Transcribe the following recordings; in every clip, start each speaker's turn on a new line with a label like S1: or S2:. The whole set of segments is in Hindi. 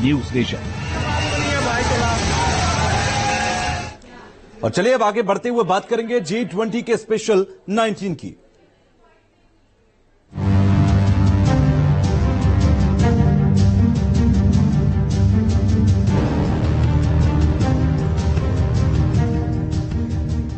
S1: News nation.
S2: और चलिए अब आगे बढ़ते हुए बात करेंगे G20 के स्पेशल 19 की।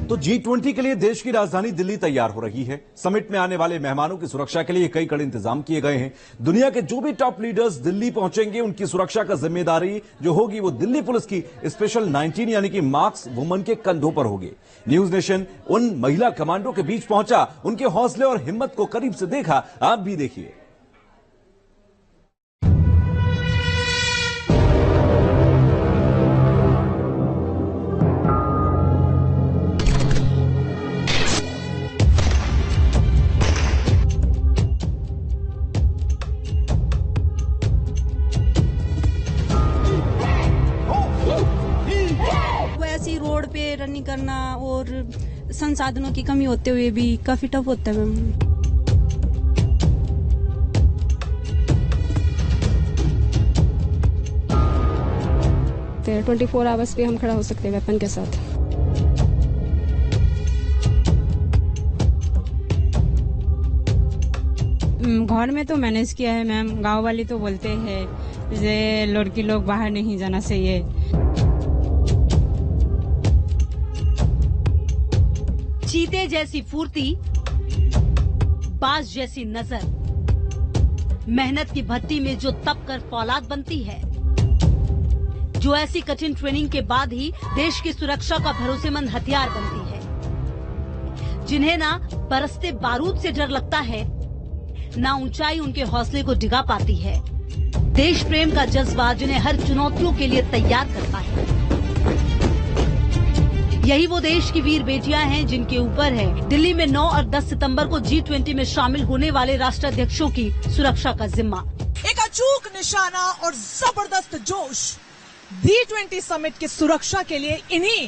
S2: तो G20 के लिए देश की राजधानी दिल्ली तैयार हो रही है। समिट में आने वाले मेहमानों की सुरक्षा के लिए कई कड़े इंतजाम किए गए हैं। दुनिया के जो भी टॉप लीडर्स दिल्ली पहुंचेंगे उनकी सुरक्षा का जिम्मेदारी जो होगी वो दिल्ली पुलिस की स्पेशल 19 यानी कि मार्क्स वुमन के कंधों पर होगी। न्यूज नेशन उन महिला कमांडो के बीच पहुंचा, उनके हौसले और हिम्मत को करीब से देखा। आप भी देखिए।
S3: रोड पे रनिंग करना और संसाधनों की कमी होते हुए भी काफी टफ होता है मैम।
S4: 24 आवर्स पे हम खड़ा हो सकते हैं वेपन के साथ।
S5: घर में तो मैनेज किया है मैम। गांव वाले तो बोलते हैं जे लड़की लोग बाहर नहीं जाना चाहिए।
S6: चीते जैसी फुर्ती, बाज जैसी नजर, मेहनत की भट्टी में जो तप कर फौलाद बनती है, जो ऐसी कठिन ट्रेनिंग के बाद ही देश की सुरक्षा का भरोसेमंद हथियार बनती है, जिन्हें ना बरसते बारूद से डर लगता है, ना ऊंचाई उनके हौसले को डिगा पाती है। देश प्रेम का जज्बा जिन्हें हर चुनौतियों के लिए तैयार करता है। यही वो देश की वीर बेटियां हैं जिनके ऊपर है दिल्ली में 9 और 10 सितंबर को G20 में शामिल होने वाले राष्ट्राध्यक्षों की सुरक्षा का जिम्मा।
S7: एक अचूक निशाना और जबरदस्त जोश। G20 समिट की सुरक्षा के लिए इन्हीं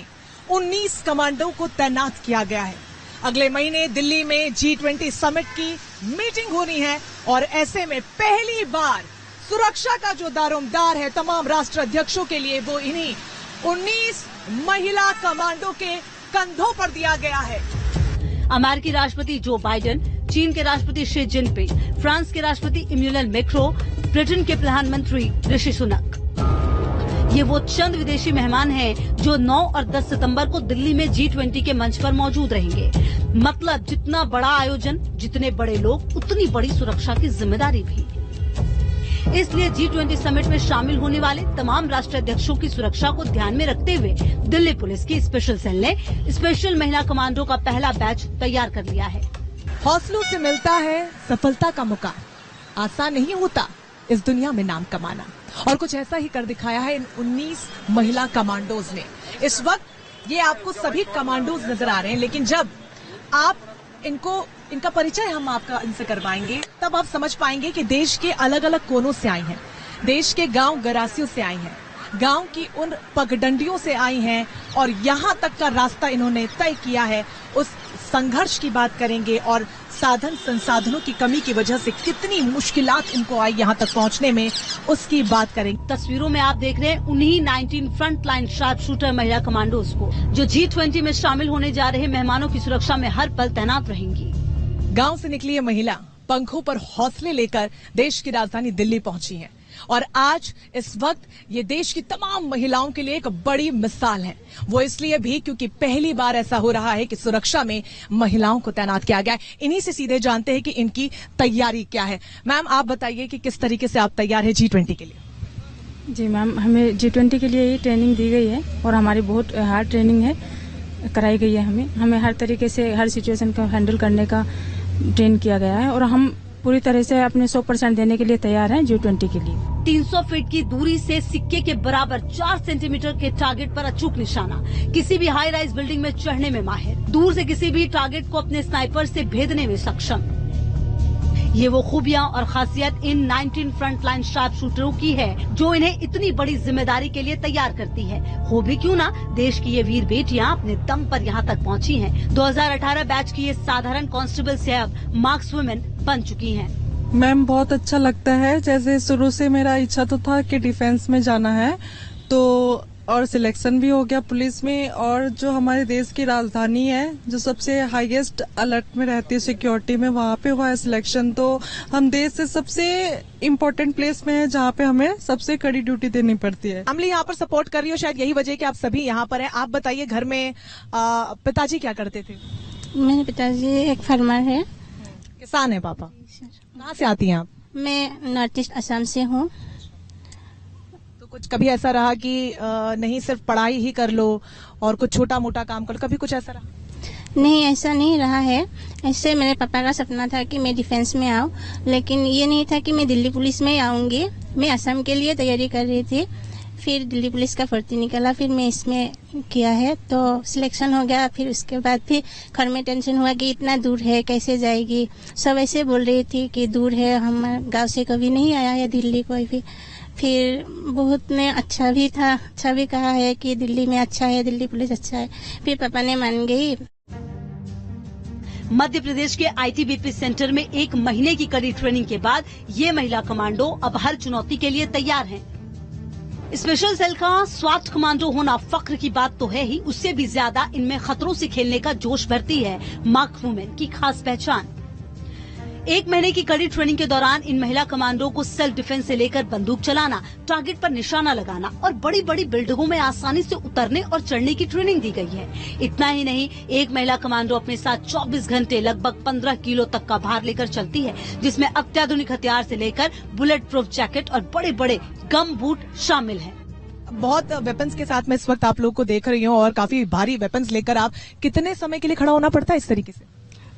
S7: 19 कमांडो को तैनात किया गया है। अगले महीने दिल्ली में G20 समिट की मीटिंग होनी है और ऐसे में पहली बार सुरक्षा का जो दारोमदार है तमाम राष्ट्राध्यक्षों के लिए वो इन्हीं 19 महिला कमांडो के कंधों पर दिया गया है।
S6: अमेरिकी राष्ट्रपति जो बाइडेन, चीन के राष्ट्रपति शी जिनपिंग, फ्रांस के राष्ट्रपति इमैनुअल मैक्रों, ब्रिटेन के प्रधानमंत्री ऋषि सुनक, ये वो चंद विदेशी मेहमान हैं जो 9 और 10 सितंबर को दिल्ली में G20 के मंच पर मौजूद रहेंगे। मतलब जितना बड़ा आयोजन, जितने बड़े लोग, उतनी बड़ी सुरक्षा की जिम्मेदारी भी। इसलिए G20 समिट में शामिल होने वाले तमाम राष्ट्राध्यक्षों की सुरक्षा को ध्यान में रखते हुए दिल्ली पुलिस की स्पेशल सेल ने स्पेशल महिला कमांडो का पहला बैच तैयार कर लिया है।
S7: हौसलों से मिलता है सफलता का मौका। आसान नहीं होता इस दुनिया में नाम कमाना, और कुछ ऐसा ही कर दिखाया है इन 19 महिला कमांडोज ने। इस वक्त ये आपको सभी कमांडोज नजर आ रहे हैं, लेकिन जब आप इनका परिचय हम आपका इनसे करवाएंगे तब आप समझ पाएंगे कि देश के अलग अलग कोनों से आई हैं, देश के गांव गरासियों से आई हैं, गांव की उन पगडंडियों से आई हैं और यहां तक का रास्ता इन्होंने तय किया है। उस संघर्ष की बात करेंगे और साधन संसाधनों की कमी की वजह से कितनी मुश्किलात इनको आई यहां तक पहुंचने में, उसकी बात करेंगे।
S6: तस्वीरों में आप देख रहे हैं उन्हीं 19 फ्रंट लाइन शार्प शूटर महिला कमांडोज को जो G20 में शामिल होने जा रहे मेहमानों की सुरक्षा में हर पल तैनात रहेंगी।
S7: गांव से निकली ये महिला पंखों पर हौसले लेकर देश की राजधानी दिल्ली पहुंची है और आज इस वक्त ये देश की तमाम महिलाओं के लिए एक बड़ी मिसाल है। वो इसलिए भी क्योंकि पहली बार ऐसा हो रहा है कि सुरक्षा में महिलाओं को तैनात किया गया है। इन्हीं से सीधे जानते हैं कि इनकी तैयारी क्या है। मैम, आप बताइए कि किस तरीके से आप तैयार है G20 के लिए?
S5: जी मैम, हमें G20 के लिए ये ट्रेनिंग दी गई है और हमारी बहुत हार्ड ट्रेनिंग है कराई गई है। हमें हर तरीके से हर सिचुएशन को हैंडल करने का ट्रेन किया गया है और हम पूरी तरह से अपने 100% देने के लिए तैयार हैं G20 के लिए।
S6: 300 फीट की दूरी से सिक्के के बराबर 4 सेंटीमीटर के टारगेट पर अचूक निशाना, किसी भी हाई राइज बिल्डिंग में चढ़ने में माहिर, दूर से किसी भी टारगेट को अपने स्नाइपर से भेदने में सक्षम। ये वो खूबियां और खासियत इन 19 फ्रंट लाइन शार्प शूटरों की है जो इन्हें इतनी बड़ी जिम्मेदारी के लिए तैयार करती है। हो भी क्यों ना, देश की ये वीर बेटियां अपने दम पर यहाँ तक पहुँची हैं। 2018 बैच की ये साधारण कांस्टेबल से अब मार्क्स वुमेन बन चुकी हैं।
S1: मैम बहुत अच्छा लगता है। जैसे शुरू से मेरा इच्छा तो था कि डिफेंस में जाना है, तो और सिलेक्शन भी हो गया पुलिस में। और जो हमारे देश की राजधानी है, जो सबसे हाईएस्ट अलर्ट में रहती है सिक्योरिटी में, वहाँ पे हुआ है सिलेक्शन। तो हम देश से सबसे इम्पोर्टेंट प्लेस में है जहाँ पे हमें सबसे कड़ी ड्यूटी देनी पड़ती है।
S7: अमली यहाँ पर सपोर्ट कर रही हो, शायद यही वजह है कि आप सभी यहाँ पर हैं। आप बताइए, घर में पिताजी क्या करते थे?
S3: मेरे पिताजी एक फार्मर है।
S7: किसान है पापा। कहाँ से आती हैं आप?
S3: मैं नॉर्थ ईस्ट असम से हूँ।
S7: तो कुछ कभी ऐसा रहा कि नहीं सिर्फ पढ़ाई ही कर लो और कुछ छोटा मोटा काम कर लो, कभी कुछ ऐसा रहा?
S3: नहीं, ऐसा नहीं रहा है। ऐसे मेरे पापा का सपना था कि मैं डिफेंस में आऊँ, लेकिन ये नहीं था कि मैं दिल्ली पुलिस में आऊँगी। मैं असम के लिए तैयारी कर रही थी, फिर दिल्ली पुलिस का भर्ती निकला, फिर मैं इसमें किया है तो सिलेक्शन हो गया। फिर उसके बाद फिर घर में टेंशन हुआ कि इतना दूर है, कैसे जाएगी। सब ऐसे बोल रही थी कि दूर है, हम गांव से कभी नहीं आया है दिल्ली कोई भी। फिर बहुत ने अच्छा भी था, अच्छा भी कहा है कि दिल्ली में अच्छा है, दिल्ली पुलिस अच्छा है। फिर पापा ने मान गई।
S6: मध्य प्रदेश के आईटीबीपी सेंटर में 1 महीने की कड़ी ट्रेनिंग के बाद ये महिला कमांडो अब हर चुनौती के लिए तैयार हैं। स्पेशल सेल का स्वाट कमांडो होना फख्र की बात तो है ही, उससे भी ज्यादा इनमें खतरों से खेलने का जोश भरती है मार्क वुमेन की खास पहचान। 1 महीने की कड़ी ट्रेनिंग के दौरान इन महिला कमांडो को सेल्फ डिफेंस से लेकर बंदूक चलाना, टारगेट पर निशाना लगाना और बड़ी बड़ी बिल्डिंगों में आसानी से उतरने और चढ़ने की ट्रेनिंग दी गई है। इतना ही नहीं, एक महिला कमांडो अपने साथ 24 घंटे लगभग 15 किलो तक का भार लेकर चलती है, जिसमें अत्याधुनिक हथियार से लेकर बुलेट प्रूफ जैकेट और बड़े बड़े गम बूट शामिल हैं।
S7: बहुत वेपन्स के साथ मैं इस वक्त आप लोग को देख रही हूँ और काफी भारी वेपन्स लेकर आप कितने समय के लिए खड़ा होना पड़ता है इस तरीके से?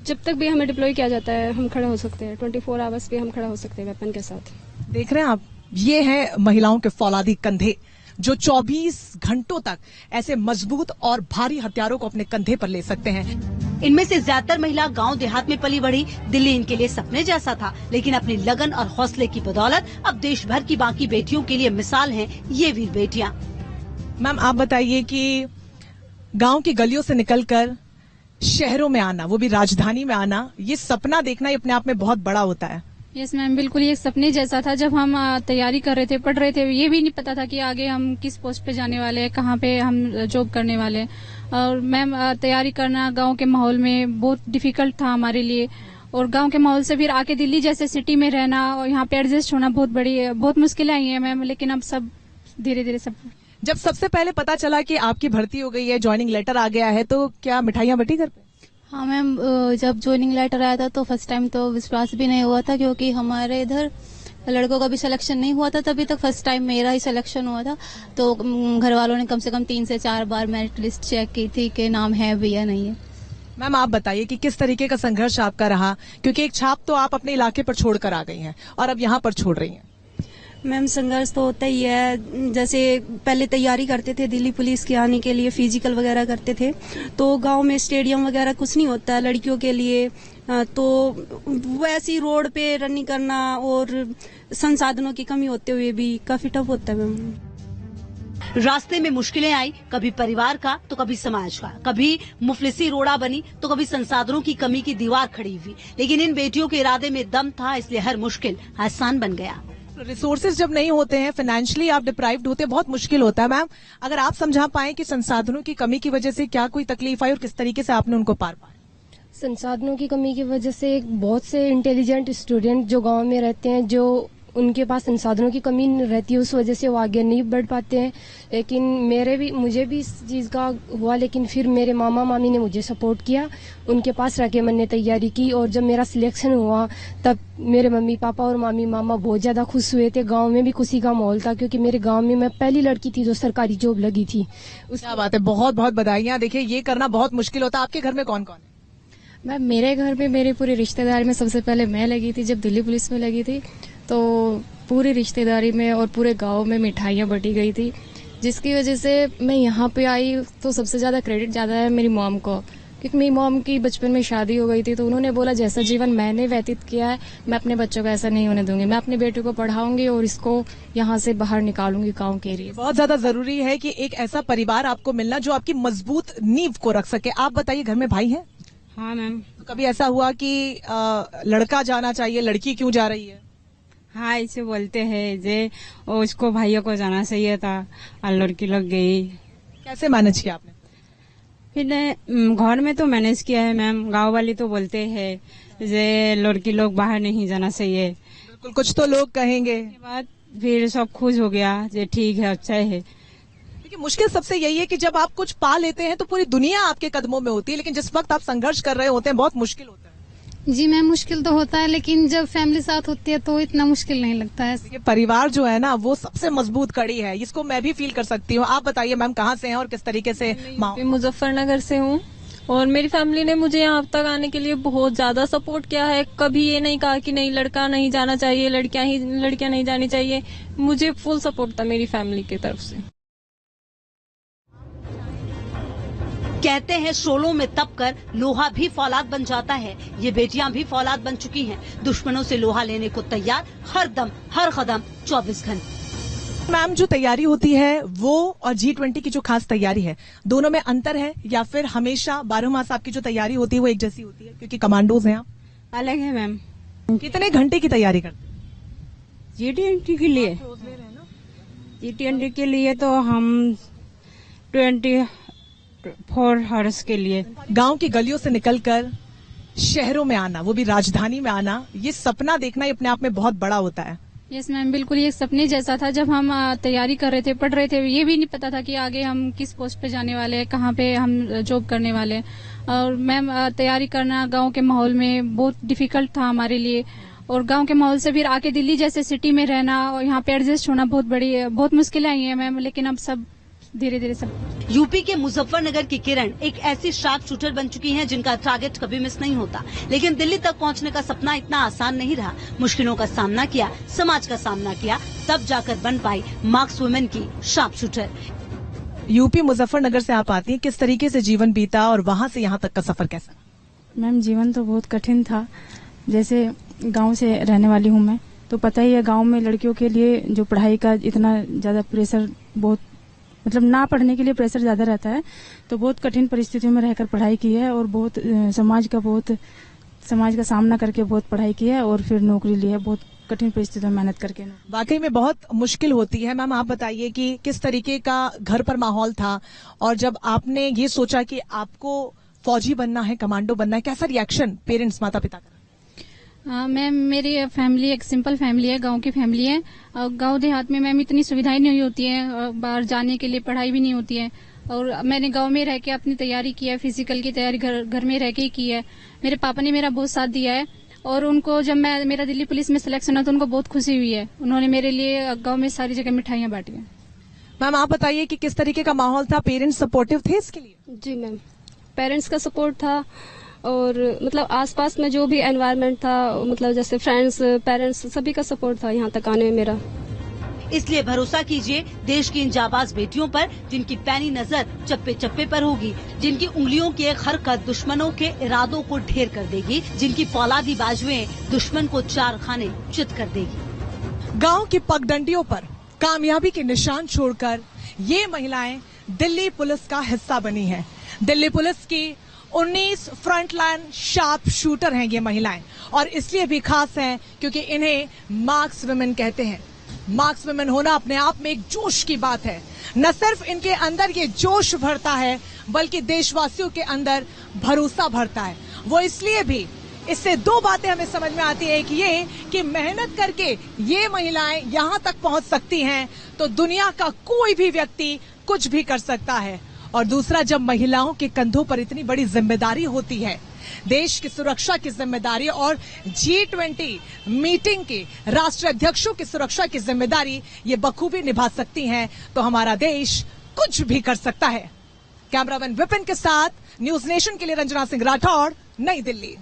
S4: जब तक भी हमें डिप्लॉय किया जाता है हम खड़े हो सकते हैं। 24 आवर्स भी हम खड़ा हो सकते हैं वेपन के साथ।
S7: देख रहे हैं आप, ये है महिलाओं के फौलादी कंधे जो 24 घंटों तक ऐसे मजबूत और भारी हथियारों को अपने कंधे पर ले सकते हैं।
S6: इनमें से ज्यादातर महिला गांव देहात में पली बढ़ी। दिल्ली इनके लिए सपने जैसा था, लेकिन अपनी लगन और हौसले की बदौलत अब देश भर की बाकी बेटियों के लिए मिसाल हैं ये वीर बेटियां।
S7: मैम आप बताइए कि गांव की गलियों से निकलकर शहरों में आना, वो भी राजधानी में आना, ये सपना देखना ही अपने आप में बहुत बड़ा होता है।
S5: यस मैम, बिल्कुल ये सपने जैसा था। जब हम तैयारी कर रहे थे, पढ़ रहे थे, ये भी नहीं पता था कि आगे हम किस पोस्ट पे जाने वाले हैं, कहाँ पे हम जॉब करने वाले हैं। और मैम तैयारी करना गांव के माहौल में बहुत डिफिकल्ट था हमारे लिए, और गांव के माहौल से फिर आके दिल्ली जैसे सिटी में रहना और यहाँ पे एडजस्ट होना बहुत मुश्किलें आई हैं मैम, लेकिन अब सब धीरे धीरे सब।
S7: जब सबसे पहले पता चला कि आपकी भर्ती हो गई है, ज्वाइनिंग लेटर आ गया है, तो क्या मिठाइयाँ बटी घर पे?
S3: हाँ मैम, जब ज्वाइनिंग लेटर आया था तो फर्स्ट टाइम तो विश्वास भी नहीं हुआ था, क्योंकि हमारे इधर लड़कों का भी सिलेक्शन नहीं हुआ था तभी तक। फर्स्ट टाइम मेरा ही सिलेक्शन हुआ था, तो घर वालों ने कम से कम 3 से 4 बार मेरिट लिस्ट चेक की थी कि नाम है भी या नहीं है।
S7: मैम आप बताइए कि किस तरीके का संघर्ष आपका रहा, क्योंकि एक छाप तो आप अपने इलाके पर छोड़कर आ गई हैं और अब यहाँ पर छोड़ रही हैं।
S3: मैम संघर्ष तो होता ही है। जैसे पहले तैयारी करते थे दिल्ली पुलिस के आने के लिए, फिजिकल वगैरह करते थे, तो गांव में स्टेडियम वगैरह कुछ नहीं होता है लड़कियों के लिए, तो वैसी रोड पे रनिंग करना और संसाधनों की कमी होते हुए भी काफी टफ होता है मैम।
S6: रास्ते में मुश्किलें आई, कभी परिवार का तो कभी समाज का, कभी मुफलिसी रोड़ा बनी तो कभी संसाधनों की कमी की दीवार खड़ी हुई, लेकिन इन बेटियों के इरादे में दम था, इसलिए हर मुश्किल आसान बन गया।
S7: रिसोर्सेज जब नहीं होते हैं, फाइनेंशियली आप डिप्राइव्ड होते हैं, बहुत मुश्किल होता है। मैम अगर आप समझा पाए कि संसाधनों की कमी की वजह से क्या कोई तकलीफ आई और किस तरीके से आपने उनको पार पाया?
S4: संसाधनों की कमी की वजह से बहुत से इंटेलिजेंट स्टूडेंट जो गांव में रहते हैं, जो उनके पास संसाधनों की कमी रहती है, उस वजह से वो आगे नहीं बढ़ पाते हैं। लेकिन मुझे भी इस चीज़ का हुआ, लेकिन फिर मेरे मामा मामी ने मुझे सपोर्ट किया, उनके पास रह के मैंने तैयारी की, और जब मेरा सिलेक्शन हुआ तब मेरे मम्मी पापा और मामी मामा बहुत ज़्यादा खुश हुए थे। गांव में भी खुशी का माहौल था, क्योंकि मेरे गांव में मैं पहली लड़की थी जो सरकारी जॉब लगी थी।
S7: क्या बात है, बहुत बहुत बधाइयाँ। देखिए ये करना बहुत मुश्किल होता है। आपके घर में कौन कौन है?
S5: मैम मेरे घर में मेरे पूरे रिश्तेदारी में सबसे पहले मैं लगी थी जब दिल्ली पुलिस में लगी थी, तो पूरी रिश्तेदारी में और पूरे गांव में मिठाइयाँ बटी गई थी, जिसकी वजह से मैं यहाँ पे आई। तो सबसे ज़्यादा क्रेडिट ज़्यादा है मेरी मॉम को, क्योंकि मेरी मॉम की बचपन में शादी हो गई थी, तो उन्होंने बोला जैसा जीवन मैंने व्यतीत किया है मैं अपने बच्चों को ऐसा नहीं होने दूंगी, मैं अपनी बेटी को पढ़ाऊंगी और इसको यहाँ से बाहर निकालूंगी गाँव के लिए।
S7: बहुत ज्यादा जरूरी है कि एक ऐसा परिवार आपको मिलना जो आपकी मजबूत नींव को रख सके। आप बताइए घर में भाई हैं?
S5: हाँ मैम।
S7: कभी ऐसा हुआ कि लड़का जाना चाहिए, लड़की क्यों जा रही है?
S5: हाँ, ऐसे बोलते हैं जे उसको भाइयों को जाना चाहिए था और लड़की लोग गई।
S7: कैसे मैनेज किया आपने?
S5: फिर घर में तो मैनेज किया है मैम। गांव वाले तो बोलते हैं जे लड़की लोग बाहर नहीं जाना चाहिए।
S7: बिल्कुल, कुछ तो लोग कहेंगे।
S5: उसके बाद फिर सब खुश हो गया जे ठीक है, अच्छा है।
S7: देखिए, मुश्किल सबसे यही है कि जब आप कुछ पा लेते हैं तो पूरी दुनिया आपके कदमों में होती है, लेकिन जिस वक्त आप संघर्ष कर रहे होते हैं बहुत मुश्किल होता है।
S8: जी मैम, मुश्किल तो होता है, लेकिन जब फैमिली साथ होती है तो इतना मुश्किल नहीं लगता है।
S7: देखिए, परिवार जो है ना वो सबसे मजबूत कड़ी है, इसको मैं भी फील कर सकती हूँ। आप बताइए मैम, कहाँ से हैं और किस तरीके से?
S9: मुजफ्फरनगर से हूँ और मेरी फैमिली ने मुझे यहाँ तक आने के लिए बहुत ज्यादा सपोर्ट किया है। कभी ये नहीं कहा कि नहीं लड़का नहीं जाना चाहिए, लड़कियां नहीं जानी चाहिए। मुझे फुल सपोर्ट था मेरी फैमिली की तरफ से।
S6: कहते हैं शोलों में तपकर लोहा भी फौलाद बन जाता है। ये बेटियां भी फौलाद बन चुकी हैं, दुश्मनों से लोहा लेने को तैयार, हर दम हर कदम 24 घंटे।
S7: मैम, जो तैयारी होती है वो और G20 की जो खास तैयारी है, दोनों में अंतर है या फिर हमेशा 12 मास आपकी जो तैयारी होती है वो एक जैसी होती है? क्योंकि कमांडोज हैं आप।
S5: अलग है मैम।
S7: कितने घंटे की तैयारी करते हैं
S5: G20 के लिए? G20 के लिए तो हम 24 आवर्स के लिए।
S7: गांव की गलियों से निकलकर शहरों में आना, वो भी राजधानी में आना, ये सपना देखना ही अपने आप में बहुत बड़ा होता है।
S8: यस मैम, बिल्कुल ये सपने जैसा था। जब हम तैयारी कर रहे थे, पढ़ रहे थे, ये भी नहीं पता था कि आगे हम किस पोस्ट पे जाने वाले हैं, कहाँ पे हम जॉब करने वाले हैं। और मैम, तैयारी करना गांव के माहौल में बहुत डिफिकल्ट था हमारे लिए, और गांव के माहौल से फिर आके दिल्ली जैसे सिटी में रहना और यहाँ पे एडजस्ट होना बहुत मुश्किलें आई हैं मैम, लेकिन अब सब धीरे धीरे सब।
S6: यूपी के मुजफ्फरनगर की किरण एक ऐसी शार्प शूटर बन चुकी हैं जिनका टारगेट कभी मिस नहीं होता, लेकिन दिल्ली तक पहुंचने का सपना इतना आसान नहीं रहा। मुश्किलों का सामना किया, समाज का सामना किया, तब जाकर बन पाई मार्क्स वुमेन की शार्प शूटर।
S7: यूपी मुजफ्फरनगर से आप आती हैं, किस तरीके से जीवन बीता और वहाँ से यहाँ तक का सफर कैसा?
S5: मैम, जीवन तो बहुत कठिन था। जैसे गांव से रहने वाली हूँ मैं, तो पता ही है गांव में लड़कियों के लिए जो पढ़ाई का इतना ज्यादा प्रेशर, बहुत मतलब ना पढ़ने के लिए प्रेशर ज्यादा रहता है, तो बहुत कठिन परिस्थितियों में रहकर पढ़ाई की है और बहुत समाज का सामना करके बहुत पढ़ाई की है और फिर नौकरी ली है, बहुत कठिन परिस्थितियों में मेहनत करके।
S7: वाकई में बहुत मुश्किल होती है। मैम, आप बताइए कि किस तरीके का घर पर माहौल था और जब आपने ये सोचा कि आपको फौजी बनना है, कमांडो बनना है, कैसा रिएक्शन पेरेंट्स, माता पिता का?
S8: मैम, मेरी फैमिली एक सिंपल फैमिली है, गांव की फैमिली है। गांव देहात में मैम इतनी सुविधाएं नहीं होती है, बाहर जाने के लिए पढ़ाई भी नहीं होती है, और मैंने गांव में रह के अपनी तैयारी की है, फिजिकल की तैयारी घर में रह के ही की है। मेरे पापा ने मेरा बहुत साथ दिया है और उनको जब मेरा दिल्ली पुलिस में सिलेक्शन हुआ तो उनको बहुत खुशी हुई है। उन्होंने मेरे लिए गाँव में सारी जगह मिठाइयाँ बांटी हैं।
S7: मैम, आप बताइए कि किस तरीके का माहौल था, पेरेंट्स सपोर्टिव थे इसके लिए?
S9: जी मैम, पेरेंट्स का सपोर्ट था और मतलब आसपास में जो भी एनवायरनमेंट था, मतलब जैसे फ्रेंड्स, पेरेंट्स, सभी का सपोर्ट था यहाँ तक आने में मेरा।
S6: इसलिए भरोसा कीजिए देश की इन जाबाज बेटियों पर, जिनकी पैनी नजर चप्पे चप्पे पर होगी, जिनकी उंगलियों की एक हरकत दुश्मनों के इरादों को ढेर कर देगी, जिनकी फौलादी बाजुएं दुश्मन को चार खाने चित कर देगी।
S7: गांव की पगडंडियों पर कामयाबी के निशान छोड़कर ये महिलाएं दिल्ली पुलिस का हिस्सा बनी हैं। दिल्ली पुलिस की 19 फ्रंटलाइन शार्प शूटर हैं ये महिलाएं, और इसलिए भी खास हैं क्योंकि इन्हें मार्क्स वुमेन कहते हैं। मार्क्स वुमेन होना अपने आप में एक जोश की बात है। न सिर्फ इनके अंदर ये जोश भरता है, बल्कि देशवासियों के अंदर भरोसा भरता है। वो इसलिए भी, इससे दो बातें हमें समझ में आती है। एक ये कि मेहनत करके ये महिलाएं यहां तक पहुंच सकती हैं तो दुनिया का कोई भी व्यक्ति कुछ भी कर सकता है, और दूसरा, जब महिलाओं के कंधों पर इतनी बड़ी जिम्मेदारी होती है, देश की सुरक्षा की जिम्मेदारी और G20 मीटिंग के राष्ट्र अध्यक्षों की सुरक्षा की जिम्मेदारी ये बखूबी निभा सकती हैं, तो हमारा देश कुछ भी कर सकता है। कैमरामैन विपिन के साथ न्यूज नेशन के लिए रंजना सिंह राठौड़, नई दिल्ली।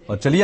S2: और चलिए